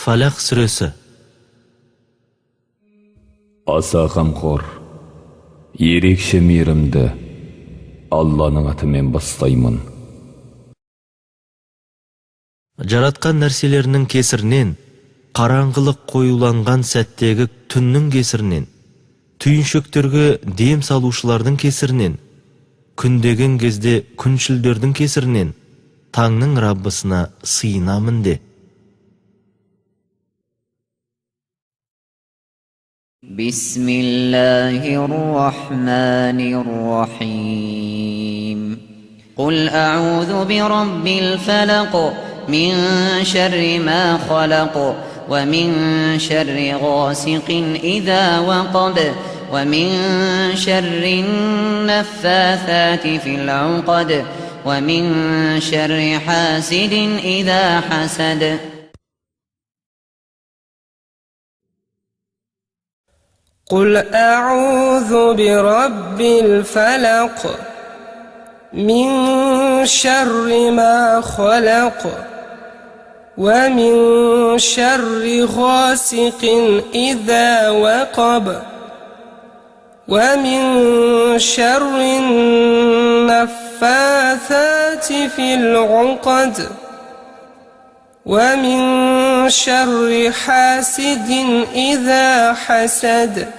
Falaq suresi. Аса қамқор, ерекше мейірімді Алланың атымен бастаймын. Жаратқан нәрселерінің кесірінен, қараңғылық қоюланған сәттегі түннің кесірінен, түйіншектерге дем салушылардың кесірінен, күндеген кезде күншілдердің кесірінен, таңның Раббысына сыйынамын де. Bismillahirrahmanirrahim. Qul a'udhu bi rabbil falaq min sharri ma khalaq wa min sharri ghasiqin idha waqab wa min sharri naffathati fil 'uqad wa min sharri hasidin idha hasad. قل أعوذ برب الفلق من شر ما خلق ومن شر غاسق إذا وقب ومن شر النفاثات في العقد ومن شر حاسد إذا حسد.